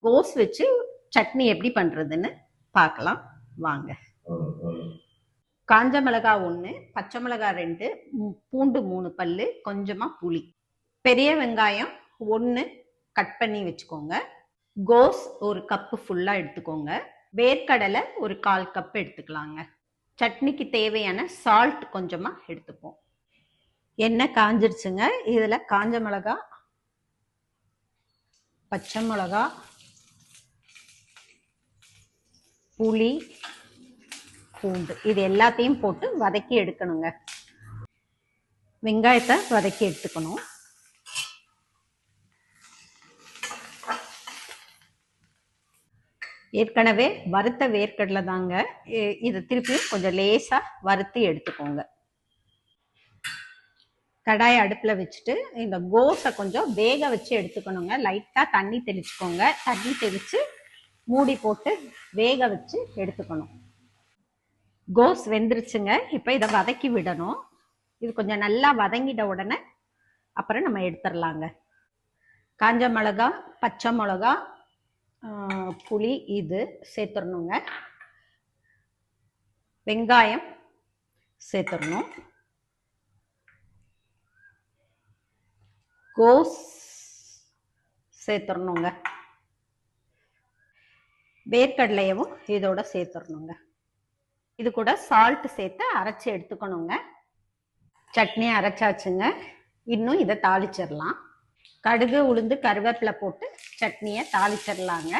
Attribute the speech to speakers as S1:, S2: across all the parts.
S1: கோஸ் வச்சு சட்னி எப்படி பண்றதுன்னு பார்க்கலாம் வாங்க. காஞ்ச மிளகாய் 1, பச்சை மிளகாய் 2, பூண்டு 3 பல்லு, கொஞ்சமா புளி, பெரிய வெங்காயம் 1 கட் பண்ணி வச்சுக்கோங்க. கோஸ் ஒரு கப்பு ஃபுல்லா எடுத்துக்கோங்க. வேர்க்கடலை ஒரு 1/4 கப் எடுத்துக்கலாங்க. சட்னிக்கு தேவையான சால்ட் கொஞ்சமா எடுத்துப்போம். எண்ணெய் காஞ்சிருச்சுங்க. இதுல காஞ்ச மிளகாய், பச்சை மிளகாய், புளி, பூண்டு இது எல்லாத்தையும் போட்டு வதக்கி எடுக்கணுங்க. வெங்காயத்தை வதக்கி எடுத்துக்கணும். ஏற்கனவே வறுத்த வேர்க்கடலை தாங்க. இதை திருப்பி கொஞ்சம் லேசா வறுத்து எடுத்துக்கோங்க. கடாயை அடுப்புல வச்சுட்டு இந்த கோஸை கொஞ்சம் வேக வச்சு எடுத்துக்கணுங்க. லைட்டா தண்ணி தெளிச்சுக்கோங்க. தண்ணி தெளிச்சு மூடி போட்டு வேக வச்சு எடுத்துக்கணும். கோஸ் வெந்துருச்சுங்க. இப்போ இதை வதக்கி விடணும். இது கொஞ்சம் நல்லா வதங்கிட்ட உடனே அப்புறம் நம்ம எடுத்துடலாங்க. காஞ்ச மிளகா, பச்சை மிளகா, புளி இது சேர்த்துடணுங்க. வெங்காயம் சேர்த்துடணும். கோஸ் சேர்த்துடணுங்க. வேர்க்கடலையவும் இதோட சேர்த்துடணுங்க. இது கூட சால்ட் சேர்த்து அரைச்சி எடுத்துக்கணுங்க. சட்னி அரைச்சாச்சுங்க. இன்னும் இதை தாளிச்சிடலாம். கடுகு, உளுந்து, கருவேப்பிலை போட்டு சட்னியை தாளிச்சிடலாங்க.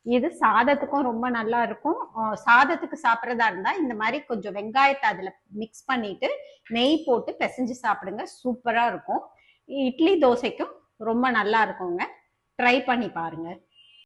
S1: இது சாதத்துக்கும் ரொம்ப நல்லா இருக்கும். சாதத்துக்கு சாப்பிட்றதா இருந்தால் இந்த மாதிரி கொஞ்சம் வெங்காயத்தை அதில் மிக்ஸ் பண்ணிட்டு நெய் போட்டு பிசைஞ்சு சாப்பிடுங்க. சூப்பராக இருக்கும். இட்லி தோசைக்கும் ரொம்ப நல்லா இருக்குங்க. ட்ரை பண்ணி பாருங்க.